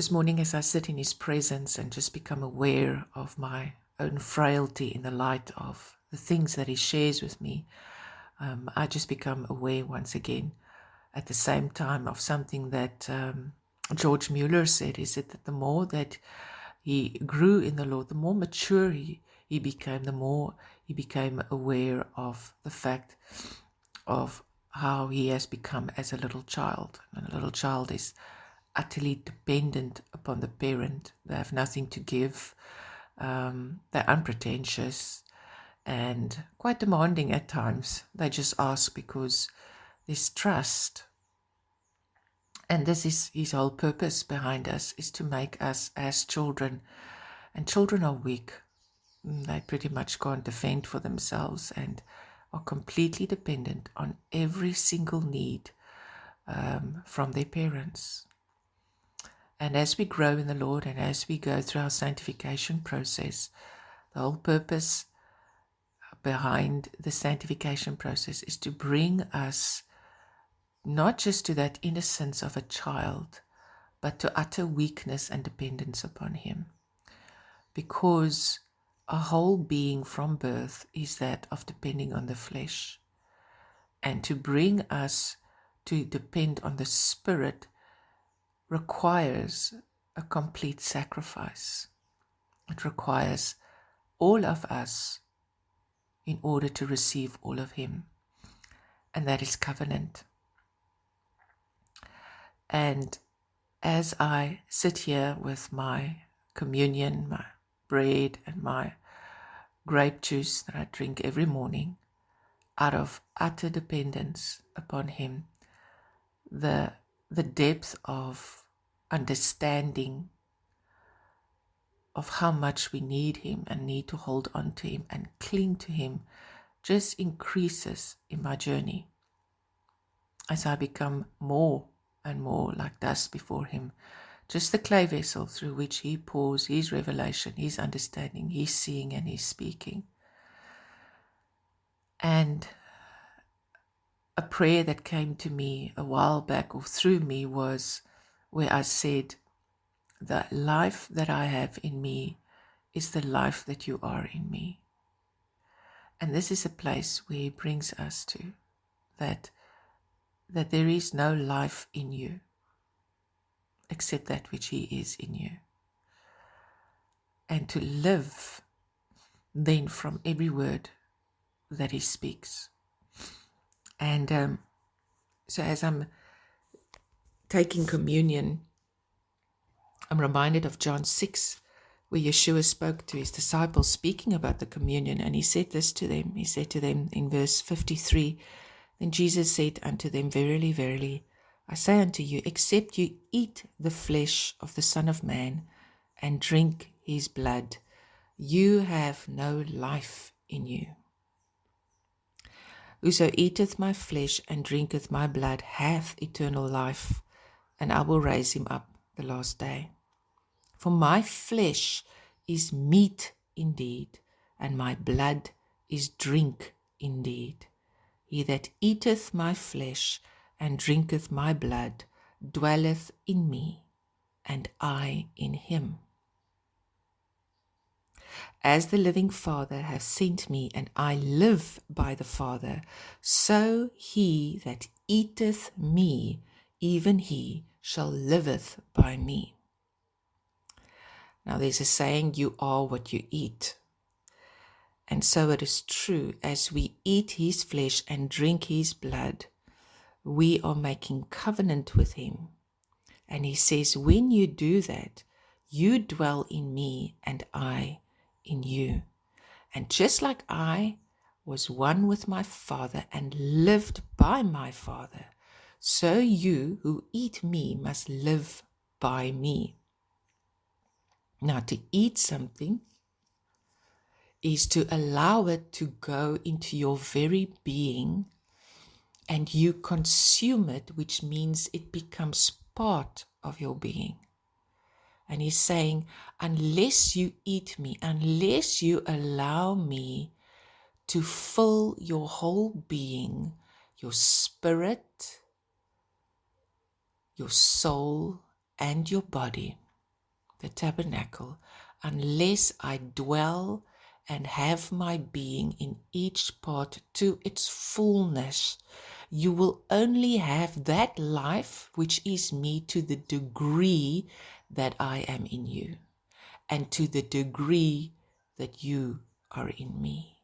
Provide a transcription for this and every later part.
This morning, as I sit in His presence and just become aware of my own frailty in the light of the things that He shares with me, I just become aware once again at the same time of something that George Mueller said. He said that the more that he grew in the Lord, the more mature he became, the more he became aware of the fact of how he has become as a little child. And a little child is utterly dependent upon the parent. They have nothing to give. They're unpretentious and quite demanding at times. They just ask because there's trust. And this is His whole purpose behind us, is to make us as children. And children are weak. They pretty much can't defend for themselves and are completely dependent on every single need from their parents. And as we grow in the Lord and as we go through our sanctification process, the whole purpose behind the sanctification process is to bring us not just to that innocence of a child, but to utter weakness and dependence upon Him. Because our whole being from birth is that of depending on the flesh. And to bring us to depend on the Spirit requires a complete sacrifice. It requires all of us in order to receive all of Him. And that is covenant. And as I sit here with my communion, my bread and my grape juice that I drink every morning, out of utter dependence upon Him, the depth of understanding of how much we need Him and need to hold on to Him and cling to Him just increases in my journey as I become more and more like dust before Him, just the clay vessel through which He pours His revelation, His understanding, His seeing and His speaking. And a prayer that came to me a while back or through me was where I said, the life that I have in me is the life that you are in me. And this is a place where He brings us to, that there is no life in you except that which He is in you. And to live then from every word that He speaks. And so as I'm taking communion, I'm reminded of John 6, where Yeshua spoke to His disciples speaking about the communion, and He said this to them. He said to them in verse 53, then Jesus said unto them, verily, verily, I say unto you, except you eat the flesh of the Son of Man and drink His blood, you have no life in you. Whoso eateth my flesh and drinketh my blood hath eternal life, and I will raise him up the last day. For my flesh is meat indeed, and my blood is drink indeed. He that eateth my flesh and drinketh my blood dwelleth in me, and I in him. As the living Father hath sent me, and I live by the Father, so he that eateth me, even he shall liveth by me. Now there's a saying, you are what you eat. And so it is true, as we eat His flesh and drink His blood, we are making covenant with Him. And He says, when you do that, you dwell in me and I in you. And just like I was one with my Father and lived by my Father, so you who eat me must live by me. Now, to eat something is to allow it to go into your very being and you consume it, which means it becomes part of your being. And He's saying, unless you eat me, unless you allow me to fill your whole being, your spirit, your soul, and your body, the tabernacle, unless I dwell and have my being in each part to its fullness. You will only have that life which is me to the degree that I am in you, and to the degree that you are in me.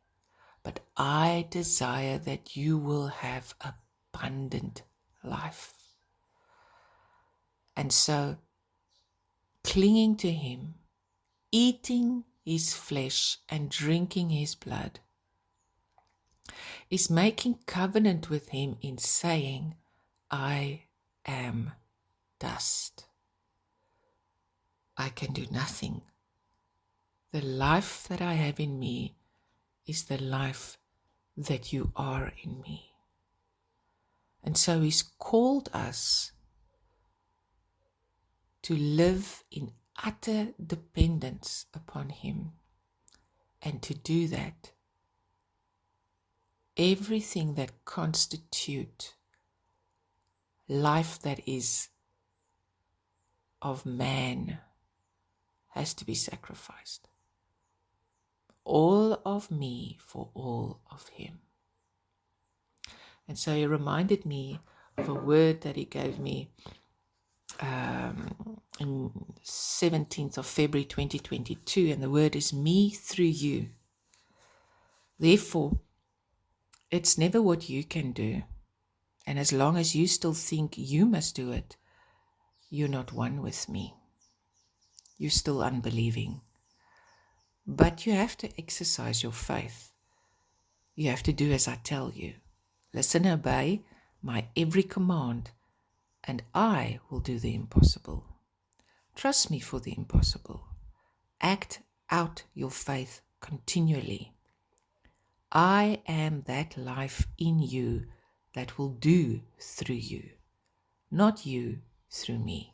But I desire that you will have abundant life. And so, clinging to him, eating his flesh and drinking his blood, is making covenant with him in saying, I am dust. I can do nothing. The life that I have in me is the life that you are in me. And so he's called us to live in utter dependence upon him. And to do that, everything that constitutes life that is of man has to be sacrificed. All of me for all of him. And so he reminded me of a word that he gave me on 17th of February 2022, and the word is me through you. Therefore, it's never what you can do. And as long as you still think you must do it, you're not one with me. You're still unbelieving. But you have to exercise your faith. You have to do as I tell you. Listen and obey my every command, and I will do the impossible. Trust me for the impossible. Act out your faith continually. I am that life in you that will do through you, not you through me.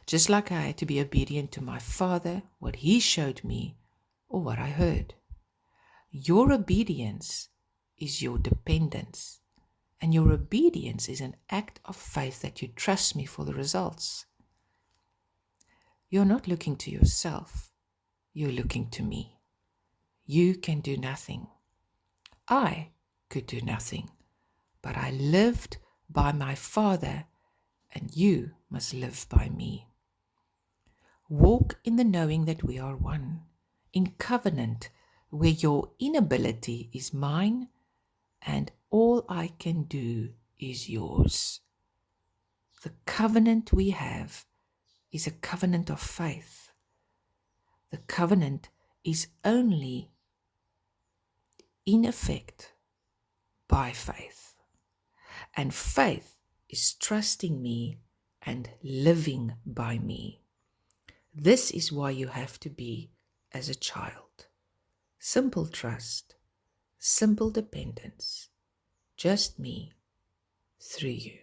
Just like I had to be obedient to my Father, what he showed me or what I heard. Your obedience is your dependence, and your obedience is an act of faith that you trust me for the results. You're not looking to yourself, you're looking to me. You can do nothing. I could do nothing, but I lived by my Father, and you must live by me. Walk in the knowing that we are one, in covenant, where your inability is mine, and all I can do is yours. The covenant we have is a covenant of faith. The covenant is only in effect by faith. And faith is trusting me and living by me. This is why you have to be as a child. Simple trust, simple dependence, just me through you.